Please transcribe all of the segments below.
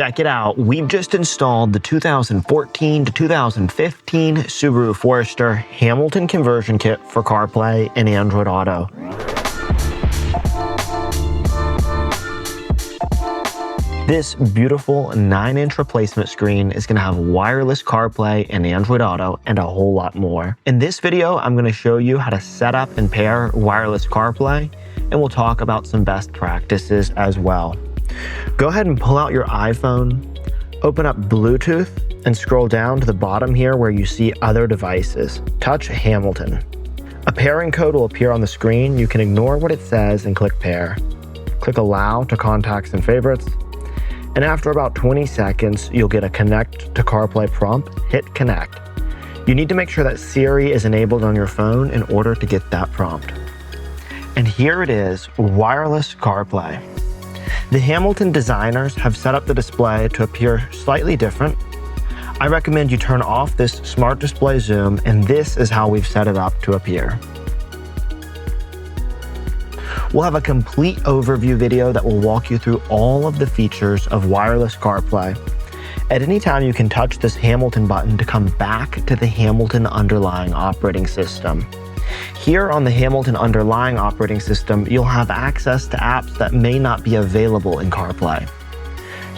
Check it out. We've just installed the 2014 to 2015 Subaru Forester Hamilton conversion kit for CarPlay and Android Auto. This beautiful 9-inch replacement screen is going to have wireless CarPlay and Android Auto and a whole lot more. In this video, I'm going to show you how to set up and pair wireless CarPlay, and we'll talk about some best practices as well. Go ahead and pull out your iPhone, open up Bluetooth, and scroll down to the bottom here where you see other devices. Touch Hamilton. A pairing code will appear on the screen. You can ignore what it says and click pair. Click allow to contacts and favorites. And after about 20 seconds, you'll get a connect to CarPlay prompt. Hit connect. You need to make sure that Siri is enabled on your phone in order to get that prompt. And here it is, wireless CarPlay. The Hamilton designers have set up the display to appear slightly different. I recommend you turn off this smart display zoom, and this is how we've set it up to appear. We'll have a complete overview video that will walk you through all of the features of wireless CarPlay. At any time, you can touch this Hamilton button to come back to the Hamilton underlying operating system. Here on the Hamilton underlying operating system, you'll have access to apps that may not be available in CarPlay.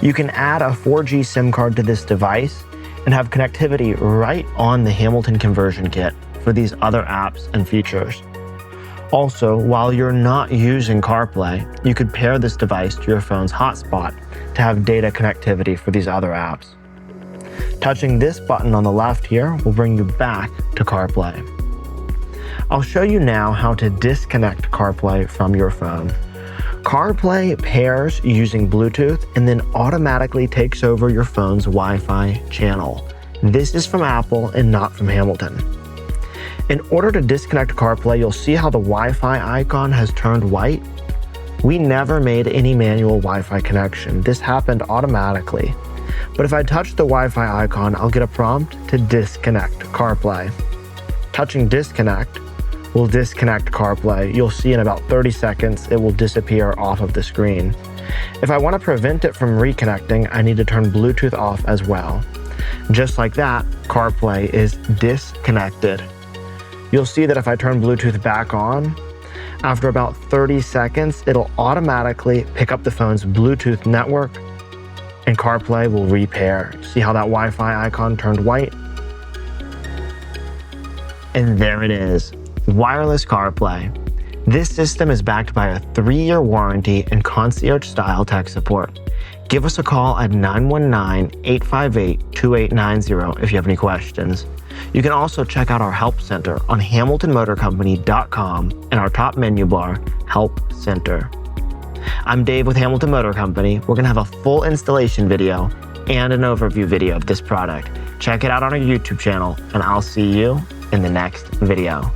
You can add a 4G SIM card to this device and have connectivity right on the Hamilton conversion kit for these other apps and features. Also, while you're not using CarPlay, you could pair this device to your phone's hotspot to have data connectivity for these other apps. Touching this button on the left here will bring you back to CarPlay. I'll show you now how to disconnect CarPlay from your phone. CarPlay pairs using Bluetooth and then automatically takes over your phone's Wi-Fi channel. This is from Apple and not from Hamilton. In order to disconnect CarPlay, you'll see how the Wi-Fi icon has turned white. We never made any manual Wi-Fi connection. This happened automatically. But if I touch the Wi-Fi icon, I'll get a prompt to disconnect CarPlay. Touching disconnect will disconnect CarPlay. You'll see in about 30 seconds, it will disappear off of the screen. If I want to prevent it from reconnecting, I need to turn Bluetooth off as well. Just like that, CarPlay is disconnected. You'll see that if I turn Bluetooth back on, after about 30 seconds, it'll automatically pick up the phone's Bluetooth network and CarPlay will repair. See how that Wi-Fi icon turned white? And there it is, wireless CarPlay. This system is backed by a 3-year warranty and concierge-style tech support. Give us a call at 919-858-2890 if you have any questions. You can also check out our Help Center on HamiltonMotorCompany.com and our top menu bar, Help Center. I'm Dave with Hamilton Motor Company. We're going to have a full installation video and an overview video of this product. Check it out on our YouTube channel, and I'll see you in the next video.